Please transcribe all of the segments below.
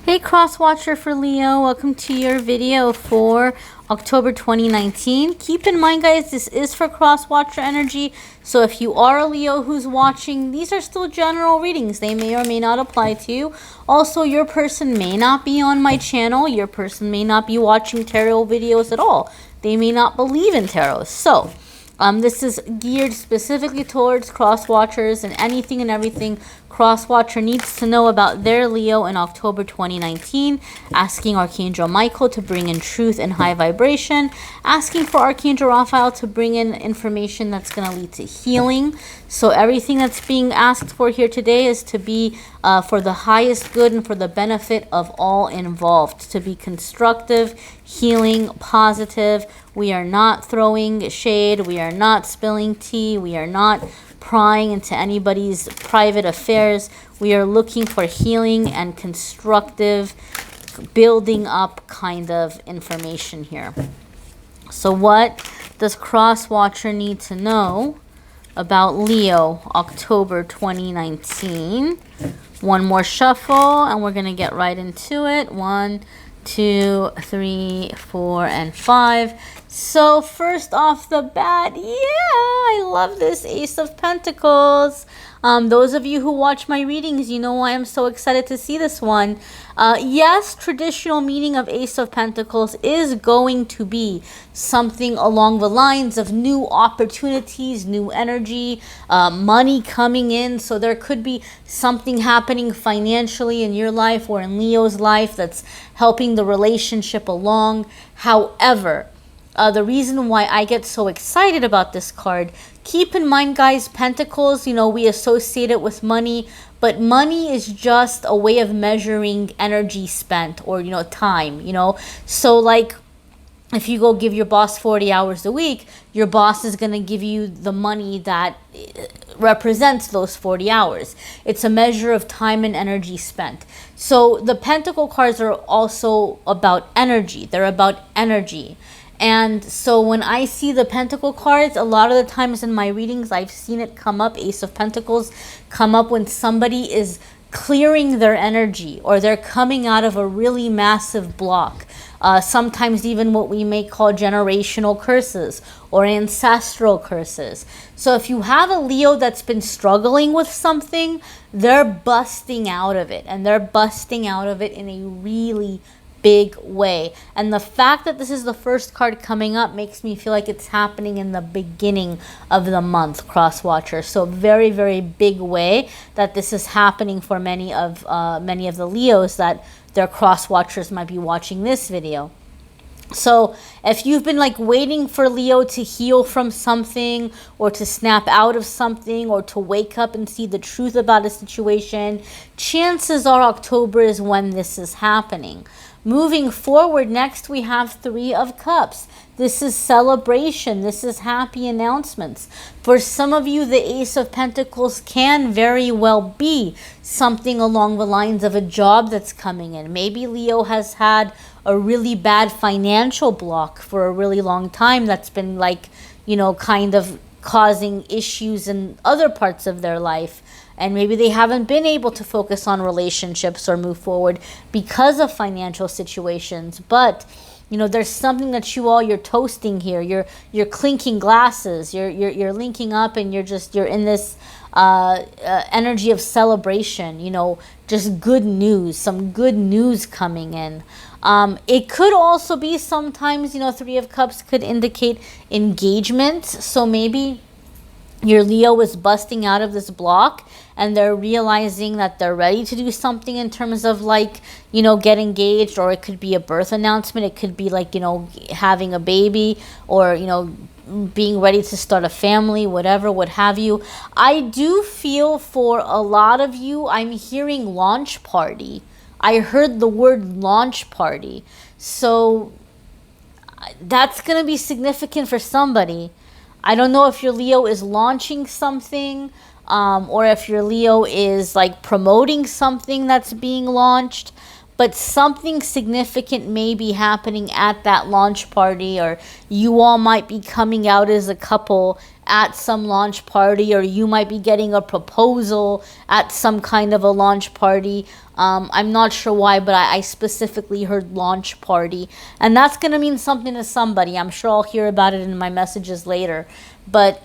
Hey Crosswatcher for Leo, welcome to your video for October 2019. Keep in mind guys, this is for Crosswatcher energy, so if you are a Leo who's watching, these are still general readings. They may or may not apply to you. Also, your person may not be on my channel. Your person may not be watching tarot videos at all. They may not believe in tarot. So this is geared specifically towards Crosswatchers and anything and everything Crosswatcher needs to know about their Leo in October 2019, asking Archangel Michael to bring in truth and high vibration, asking for Archangel Raphael to bring in information that's going to lead to healing. So everything that's being asked for here today is to be for the highest good and for the benefit of all involved, to be constructive, healing, positive. We are not throwing shade. We are not spilling tea. We are not prying into anybody's private affairs. We are looking for healing and constructive, building up kind of information here. So what does Crosswatcher need to know about Leo, October 2019? One more shuffle, and we're going to get right into it. 1, 2, 3, 4, and 5. So first off the bat, yeah, I love this Ace of Pentacles. Those of you who watch my readings, you know why I'm so excited to see this one. Yes, traditional meaning of Ace of Pentacles is going to be something along the lines of new opportunities, new energy, money coming in. So there could be something happening financially in your life or in Leo's life that's helping the relationship along. However, the reason why I get so excited about this card, keep in mind guys, Pentacles, you know, we associate it with money, but money is just a way of measuring energy spent or, you know, time, you know. So like if you go give your boss 40 hours a week, your boss is going to give you the money that represents those 40 hours. It's a measure of time and energy spent. So the Pentacle cards are also about energy. They're about energy. And so when I see the Pentacle cards, a lot of the times in my readings, I've seen it come up, Ace of Pentacles, come up when somebody is clearing their energy or they're coming out of a really massive block. Sometimes even what we may call generational curses or ancestral curses. So if you have a Leo that's been struggling with something, they're busting out of it, and they're busting out of it in a really big way. And the fact that this is the first card coming up makes me feel like it's happening in the beginning of the month, Crosswatcher. So very, very big way that this is happening for many of the Leos that their Crosswatchers might be watching this video. So if you've been like waiting for Leo to heal from something or to snap out of something or to wake up and see the truth about a situation, chances are October is when this is happening. Moving forward, next we have 3 of Cups. This is celebration. This is happy announcements. For some of you, the Ace of Pentacles can very well be something along the lines of a job that's coming in. Maybe Leo has had a really bad financial block for a really long time that's been like, you know, kind of causing issues in other parts of their life. And maybe they haven't been able to focus on relationships or move forward because of financial situations. But, you know, there's something that you're toasting here. You're clinking glasses. You're linking up, and you're in this energy of celebration. You know, just good news. Some good news coming in. It could also be sometimes, you know, 3 of Cups could indicate engagement. So maybe your Leo is busting out of this block and they're realizing that they're ready to do something in terms of like, you know, get engaged, or it could be a birth announcement. It could be like, you know, having a baby, or, you know, being ready to start a family, whatever, what have you. I do feel for a lot of you, I'm hearing launch party. I heard the word launch party. So that's going to be significant for somebody. I don't know if your Leo is launching something, or if your Leo is like promoting something that's being launched, but something significant may be happening at that launch party, or you all might be coming out as a couple at some launch party, or you might be getting a proposal at some kind of a launch party. I'm not sure why, but I specifically heard launch party. And that's going to mean something to somebody. I'm sure I'll hear about it in my messages later. But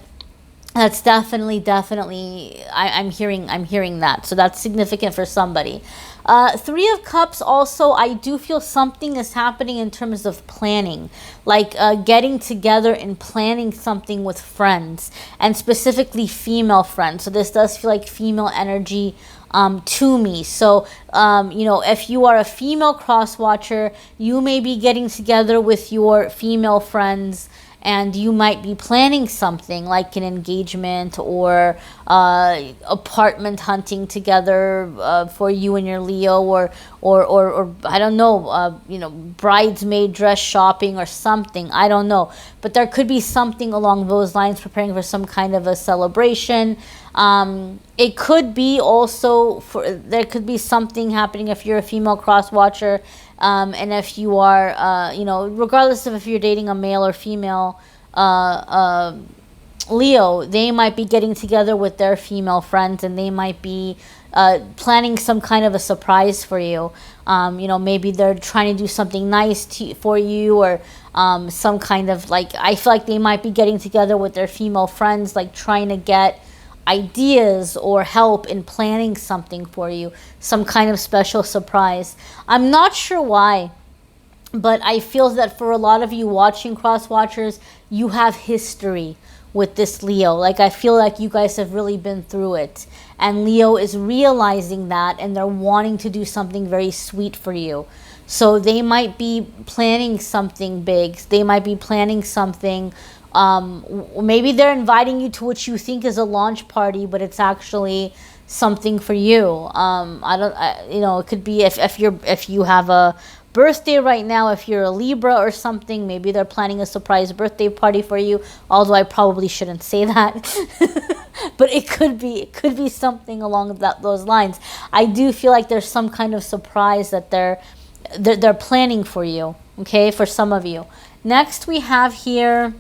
that's definitely, I'm hearing that. So that's significant for somebody. Three of Cups also, I do feel something is happening in terms of planning, like getting together and planning something with friends, and specifically female friends. So this does feel like female energy to me. So, you know, if you are a female cross watcher, you may be getting together with your female friends, and you might be planning something like an engagement or apartment hunting together for you and your Leo, or I don't know, you know, bridesmaid dress shopping or something. I don't know, but there could be something along those lines, preparing for some kind of a celebration. It could be also there could be something happening if you're a female cross watcher. And if you are, you know, regardless of if you're dating a male or female Leo, they might be getting together with their female friends, and they might be planning some kind of a surprise for you. You know, maybe they're trying to do something nice for you, or some kind of, like, I feel like they might be getting together with their female friends, like trying to get ideas or help in planning something for you, some kind of special surprise. I'm not sure why, but I feel that for a lot of you watching cross watchers, you have history with this Leo. Like, I feel like you guys have really been through it, and Leo is realizing that, and they're wanting to do something very sweet for you. So they might be planning something big. They might be planning something. Maybe they're inviting you to what you think is a launch party, but it's actually something for you. You know, it could be if you have a birthday right now, if you're a Libra or something, maybe they're planning a surprise birthday party for you. Although I probably shouldn't say that, but it could be something along those lines. I do feel like there's some kind of surprise that they're planning for you. Okay, for some of you. Next we have here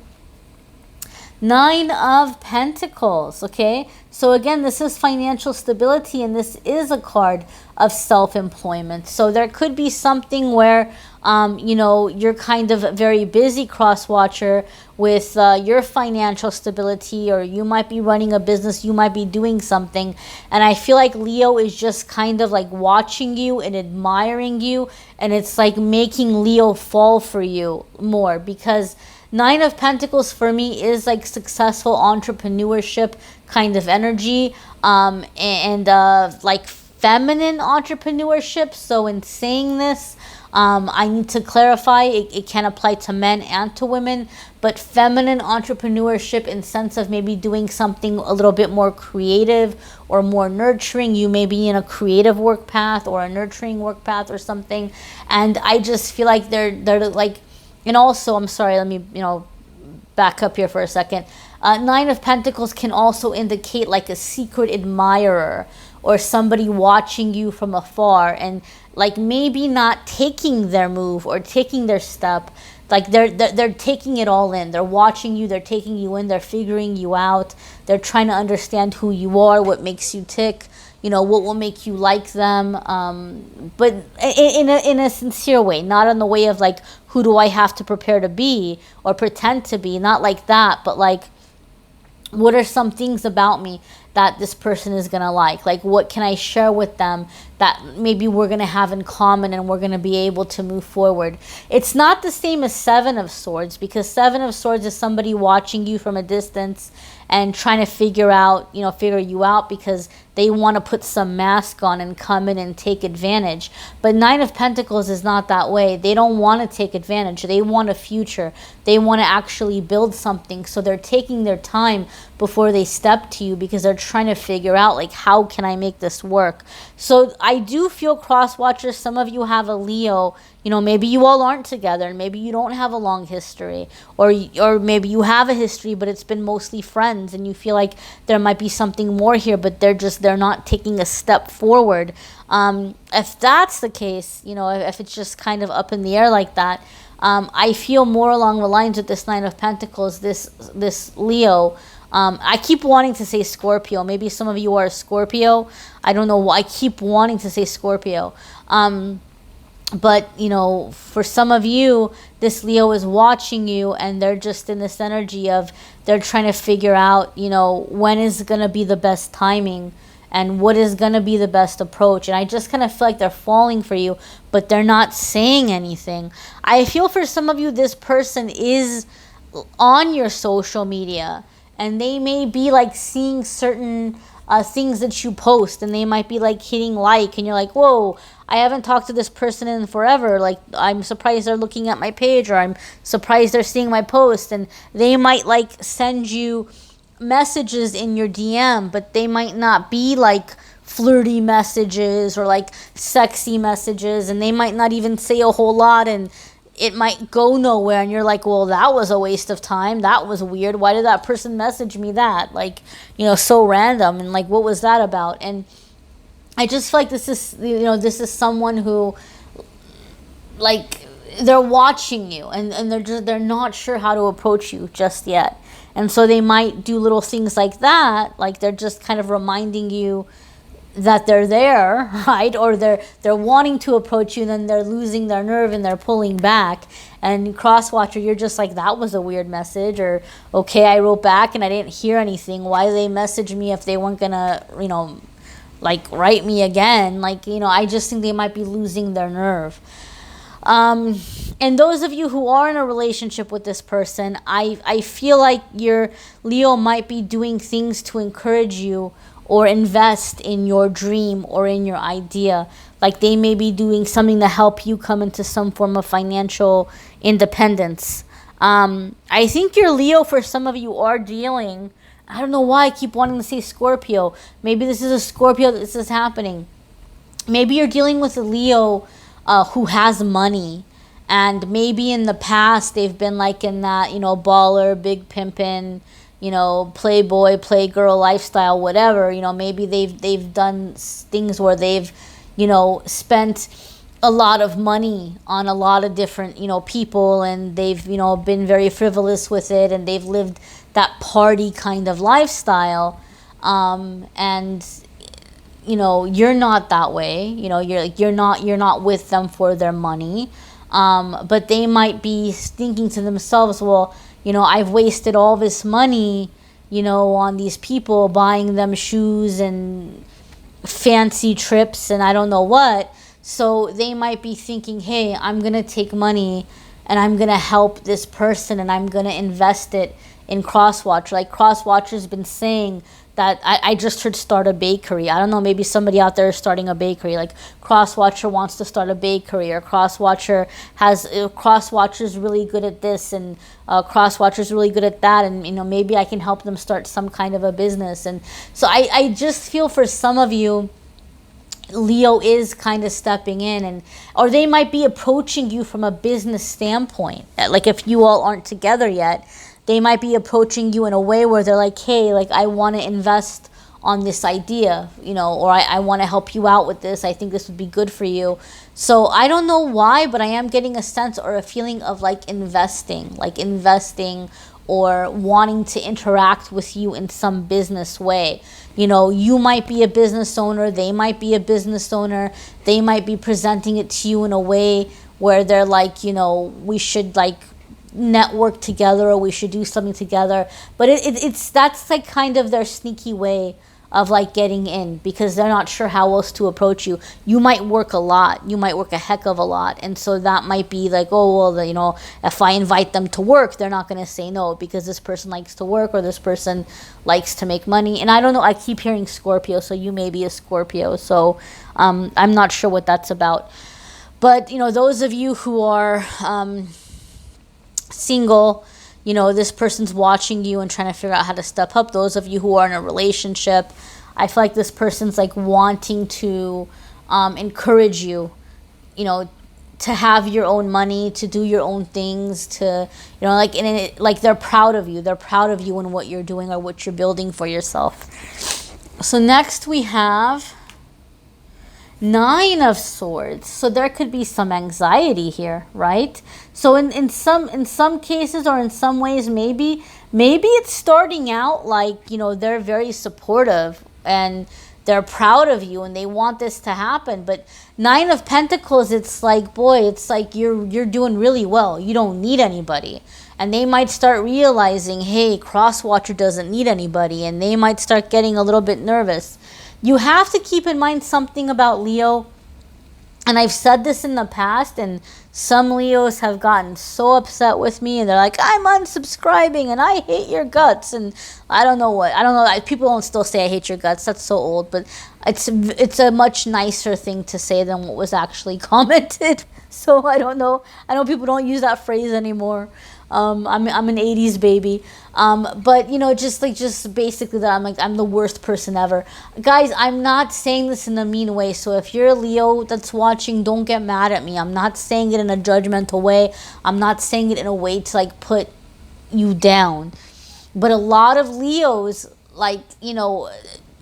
Nine of Pentacles, okay? So again, this is financial stability, and this is a card of self-employment. So there could be something where, you know, you're kind of very busy, cross-watcher, with your financial stability, or you might be running a business, you might be doing something. And I feel like Leo is just kind of like watching you and admiring you, and it's like making Leo fall for you more, because Nine of Pentacles for me is like successful entrepreneurship kind of energy, and like feminine entrepreneurship. So in saying this, I need to clarify, it can apply to men and to women, but feminine entrepreneurship in sense of maybe doing something a little bit more creative or more nurturing. You may be in a creative work path or a nurturing work path or something. And I just feel like they're like, and also, I'm sorry, let me, you know, back up here for a second. Nine of Pentacles can also indicate like a secret admirer, or somebody watching you from afar, and like maybe not taking their move or taking their step. Like they're taking it all in. They're watching you, they're taking you in, they're figuring you out. They're trying to understand who you are, what makes you tick, you know, what will make you like them, but in a sincere way, not in the way of like, who do I have to prepare to be or pretend to be, not like that, but like, what are some things about me that this person is going to like what can I share with them that maybe we're going to have in common, and we're going to be able to move forward. It's not the same as Seven of Swords, because Seven of Swords is somebody watching you from a distance and trying to figure you out because they want to put some mask on and come in and take advantage. But Nine of Pentacles is not that way. They don't want to take advantage. They want a future. They want to actually build something. So they're taking their time before they step to you, because they're trying to figure out like, how can I make this work? So I do feel, cross watchers, some of you have a Leo. You know, maybe you all aren't together, and maybe you don't have a long history, or maybe you have a history, but it's been mostly friends, and you feel like there might be something more here, but they're not taking a step forward. If that's the case, you know, if it's just kind of up in the air like that, I feel more along the lines with this Nine of Pentacles, this Leo, I keep wanting to say Scorpio. Maybe some of you are a Scorpio. I don't know why I keep wanting to say Scorpio. But, you know, for some of you, this Leo is watching you and they're just in this energy of they're trying to figure out, you know, when is going to be the best timing and what is going to be the best approach. And I just kind of feel like they're falling for you, but they're not saying anything. I feel for some of you, this person is on your social media and they may be like seeing certain things that you post, and they might be like hitting like, and you're like, whoa, I haven't talked to this person in forever. Like, I'm surprised they're looking at my page, or I'm surprised they're seeing my post. And they might like send you messages in your DM, but they might not be like flirty messages or like sexy messages, and they might not even say a whole lot, and it might go nowhere, and you're like, well, that was a waste of time. That was weird. Why did that person message me that? Like, you know, so random, and like, what was that about? And I just feel like this is, you know, this is someone who, like, they're watching you, and they're not sure how to approach you just yet. And so they might do little things like that, like they're just kind of reminding you that they're there, right? Or they're wanting to approach you, and then they're losing their nerve and they're pulling back. And Crosswatcher, you're just like, that was a weird message, or okay, I wrote back and I didn't hear anything. Why did they message me if they weren't gonna, you know, like write me again? Like, you know, I just think they might be losing their nerve. And those of you who are in a relationship with this person, I feel like your Leo might be doing things to encourage you or invest in your dream or in your idea. Like they may be doing something to help you come into some form of financial independence. I think your Leo, for some of you, are dealing, I don't know why I keep wanting to say Scorpio. Maybe this is a Scorpio that this is happening. Maybe you're dealing with a Leo who has money, and maybe in the past they've been like in that, you know, baller, big pimpin', you know, playboy, playgirl lifestyle, whatever. You know, maybe they've done things where they've, you know, spent a lot of money on a lot of different, you know, people, and they've, you know, been very frivolous with it, and they've lived that party kind of lifestyle. And you know, you're not that way. You know, you're not with them for their money. But they might be thinking to themselves, well, you know, I've wasted all this money, you know, on these people, buying them shoes and fancy trips and I don't know what. So they might be thinking, hey, I'm going to take money and I'm going to help this person and I'm going to invest it in Crosswatcher. Like Crosswatcher's been saying that I just heard start a bakery. I don't know, maybe somebody out there is starting a bakery. Like Crosswatcher wants to start a bakery, or Crosswatcher's really good at this, and Crosswatcher's really good at that, and you know, maybe I can help them start some kind of a business. And so I just feel for some of you, Leo is kind of stepping in, and or they might be approaching you from a business standpoint. Like if you all aren't together yet, they might be approaching you in a way where they're like, hey, like I want to invest on this idea, you know, or I want to help you out with this. I think this would be good for you. So I don't know why, but I am getting a sense or a feeling of like investing or wanting to interact with you in some business way. You know, you might be a business owner, they might be a business owner, they might be presenting it to you in a way where they're like, you know, we should like network together, or we should do something together. But it's that's like kind of their sneaky way of like getting in, because they're not sure how else to approach you. You might work a lot, you might work a heck of a lot, and so that might be like, oh well, you know, if I invite them to work, they're not going to say no because this person likes to work or this person likes to make money. And I don't know, I keep hearing Scorpio, so you may be a Scorpio, so I'm not sure what that's about. But you know, those of you who are single, you know, this person's watching you and trying to figure out how to step up. Those of you who are in a relationship, I feel like this person's like wanting to encourage you, you know, to have your own money, to do your own things, to, you know, like, like they're proud of you. They're proud of you and what you're doing or what you're building for yourself. So next we have Nine of Swords. So there could be some anxiety here, right? So in some cases, or in some ways, maybe it's starting out like, you know, they're very supportive and they're proud of you and they want this to happen. But Nine of Pentacles, it's like, boy, it's like you're doing really well. You don't need anybody. And they might start realizing, hey, Crosswatcher doesn't need anybody, and they might start getting a little bit nervous. You have to keep in mind something about Leo, and I've said this in the past, and some Leos have gotten so upset with me, and they're like, I'm unsubscribing, and I hate your guts, and I don't know what. I don't know. People don't still say I hate your guts. That's so old, but it's a much nicer thing to say than what was actually commented. So I don't know. I know people don't use that phrase anymore. I'm an 80s baby. But, you know, just basically that I'm the worst person ever. Guys, I'm not saying this in a mean way. So if you're a Leo that's watching, don't get mad at me. I'm not saying it in a judgmental way. I'm not saying it in a way to, like, put you down. But a lot of Leos, like, you know,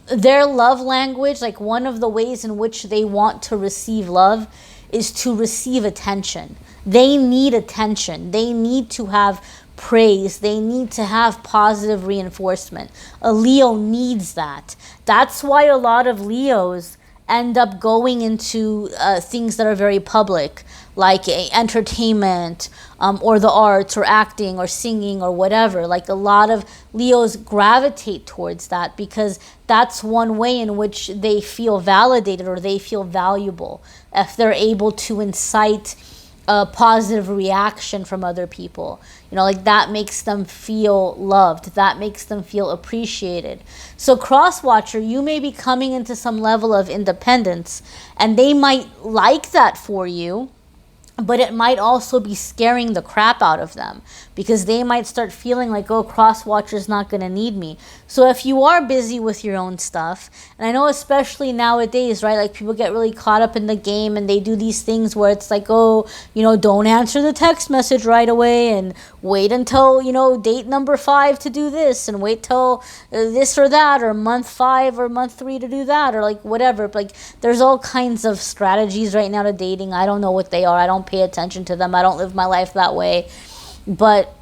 their love language, like one of the ways in which they want to receive love is to receive attention. They need attention. They need to have praise. They need to have positive reinforcement. A Leo needs that. That's why a lot of Leos end up going into things that are very public, like entertainment, or the arts, or acting, or singing, or whatever. Like a lot of Leos gravitate towards that because that's one way in which they feel validated or they feel valuable. If they're able to incite a positive reaction from other people, you know, like that makes them feel loved, that makes them feel appreciated. So Crosswatcher, you may be coming into some level of independence, and they might like that for you, but it might also be scaring the crap out of them because they might start feeling like, oh, Crosswatcher's not going to need me. So if you are busy with your own stuff, and I know especially nowadays, right, like people get really caught up in the game and they do these things where it's like, oh, you know, don't answer the text message right away and wait until, you know, date number 5 to do this and wait till this or that, or month 5 or month 3 to do that, or like whatever. Like there's all kinds of strategies right now to dating. I don't know what they are. I don't pay attention to them. I don't live my life that way. But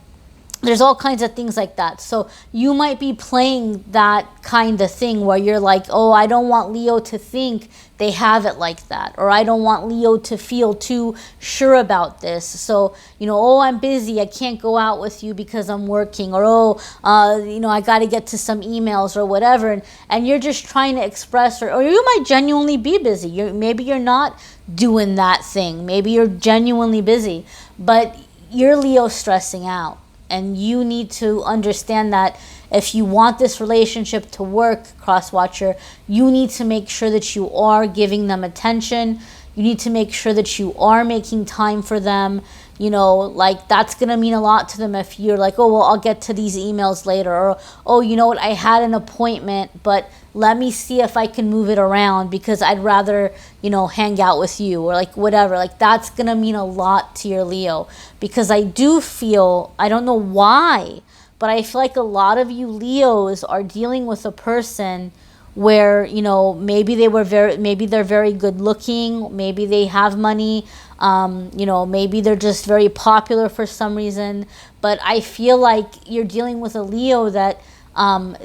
there's all kinds of things like that. So you might be playing that kind of thing where you're like, oh, I don't want Leo to think they have it like that. Or I don't want Leo to feel too sure about this. So, you know, oh, I'm busy. I can't go out with you because I'm working. Or, oh, you know, I got to get to some emails or whatever. And you're just trying to express, or you might genuinely be busy. Maybe you're not doing that thing. Maybe you're genuinely busy. But you're Leo stressing out. And you need to understand that if you want this relationship to work, Crosswatcher, you need to make sure that you are giving them attention. You need to make sure that you are making time for them. You know, like that's going to mean a lot to them if you're like, oh, well, I'll get to these emails later. Or, oh, you know what, I had an appointment, but let me see if I can move it around because I'd rather, you know, hang out with you, or like whatever. Like that's going to mean a lot to your Leo, because I do feel, I don't know why, but I feel like a lot of you Leos are dealing with a person where, you know, maybe they're very good looking, maybe they have money, you know, maybe they're just very popular for some reason. But I feel like you're dealing with a Leo that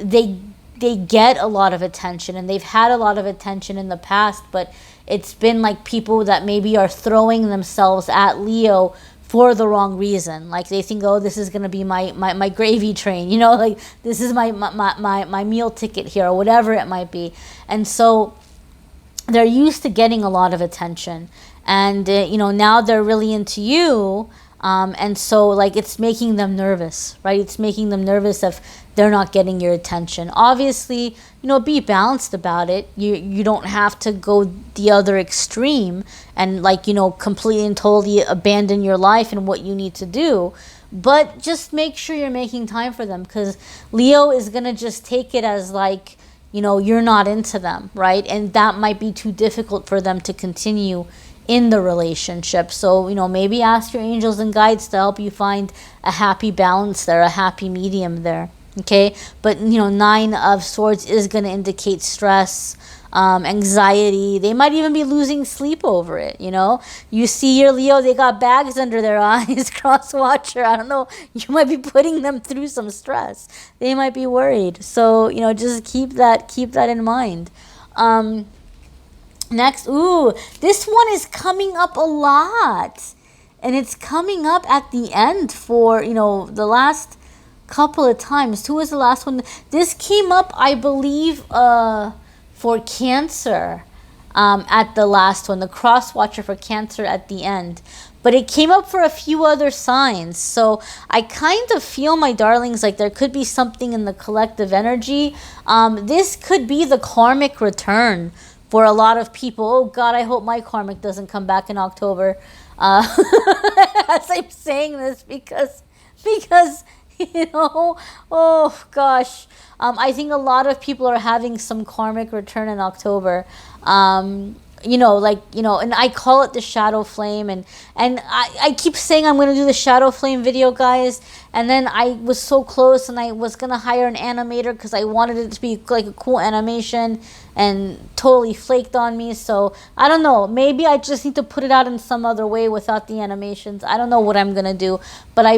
they get a lot of attention, and they've had a lot of attention in the past, but it's been like people that maybe are throwing themselves at Leo for the wrong reason. Like they think, oh, this is going to be my gravy train, you know, like this is my meal ticket here, or whatever it might be. And so they're used to getting a lot of attention, and you know, now they're really into you. And so like it's making them nervous, right? It's making them nervous if they're not getting your attention. Obviously, you know, be balanced about it. You don't have to go the other extreme and like, you know, completely and totally abandon your life and what you need to do. But just make sure you're making time for them, because Leo is going to just take it as like, you know, you're not into them, right? And that might be too difficult for them to continue in the relationship. So, you know, maybe ask your angels and guides to help you find a happy balance there, a happy medium there. Okay, but you know, 9 of Swords is going to indicate stress. anxiety. They might even be losing sleep over it, you know. You see your Leo, they got bags under their eyes, Crosswatcher. I don't know. You might be putting them through some stress. They might be worried. So, you know, just keep that in mind. Next, ooh, this one is coming up a lot. And it's coming up at the end for, you know, the last couple of times. Who was the last one? This came up, I believe, for Cancer at the last one. The Crosswatcher for Cancer at the end. But it came up for a few other signs. So I kind of feel, my darlings, like there could be something in the collective energy. This could be the karmic return for a lot of people. Oh, God, I hope my karmic doesn't come back in October. As I'm saying this, because you know, oh gosh, I think a lot of people are having some karmic return in October. You know, like, you know, and I call it the shadow flame, and I keep saying I'm going to do the shadow flame video, guys, and then I was so close, and I was going to hire an animator because I wanted it to be like a cool animation, and totally flaked on me. So I don't know, maybe I just need to put it out in some other way without the animations. I don't know what I'm going to do, but I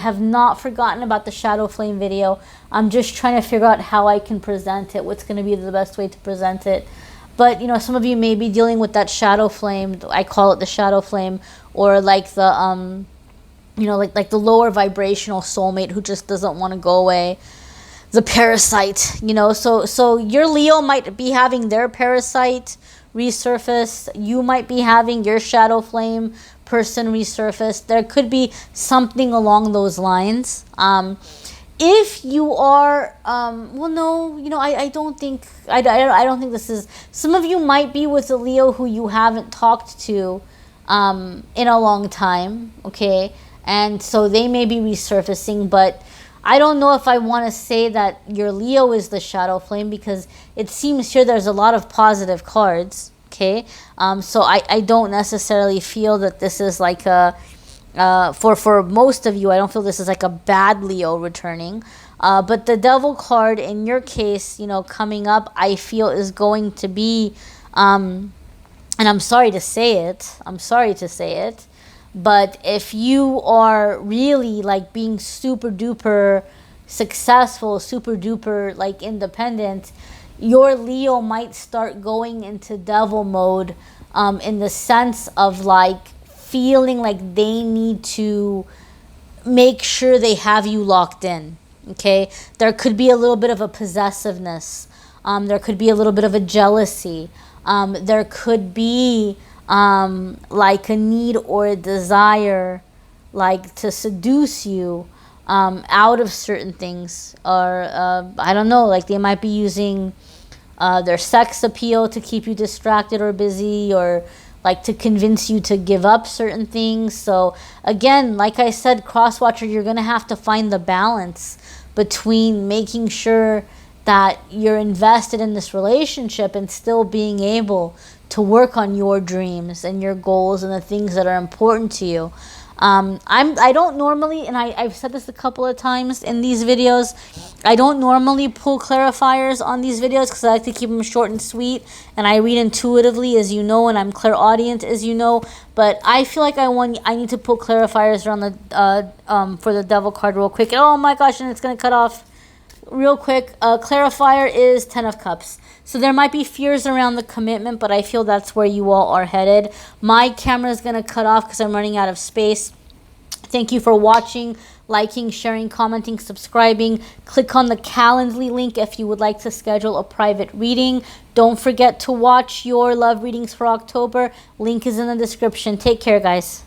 have not forgotten about the shadow flame video. I'm just trying to figure out how I can present it, what's going to be the best way to present it. But, you know, some of you may be dealing with that shadow flame. I call it the shadow flame, or like the, you know, like the lower vibrational soulmate who just doesn't want to go away. The parasite, you know, so your Leo might be having their parasite resurface. You might be having your shadow flame person resurface. There could be something along those lines. If you are, well, no, you know, I don't think this is, some of you might be with a Leo who you haven't talked to in a long time, okay? And so they may be resurfacing, but I don't know if I want to say that your Leo is the shadow flame, because it seems here there's a lot of positive cards, okay? So I don't necessarily feel that this is like a, for most of you, I don't feel this is like a bad Leo returning. But the Devil card in your case, you know, coming up, I feel is going to be, and I'm sorry to say it, but if you are really like being super duper successful, super duper like independent, your Leo might start going into Devil mode, in the sense of like feeling like they need to make sure they have you locked in, okay? There could be a little bit of a possessiveness. There could be a little bit of a jealousy. There could be like a need or a desire like to seduce you out of certain things. Or I don't know, like they might be using their sex appeal to keep you distracted or busy, or like to convince you to give up certain things. So again, like I said, Crosswatcher, you're going to have to find the balance between making sure that you're invested in this relationship and still being able to work on your dreams and your goals and the things that are important to you. I don't normally, and I've said this a couple of times in these videos, I don't normally pull clarifiers on these videos because I like to keep them short and sweet, and I read intuitively, as you know, and I'm clairaudient, as you know. But I feel like I need to pull clarifiers around the for the Devil card real quick. Oh my gosh, and it's gonna cut off real quick. Clarifier is 10 of Cups. So there might be fears around the commitment, but I feel that's where you all are headed. My camera is going to cut off because I'm running out of space. Thank you for watching, liking, sharing, commenting, subscribing. Click on the Calendly link if you would like to schedule a private reading. Don't forget to watch your love readings for October. Link is in the description. Take care, guys.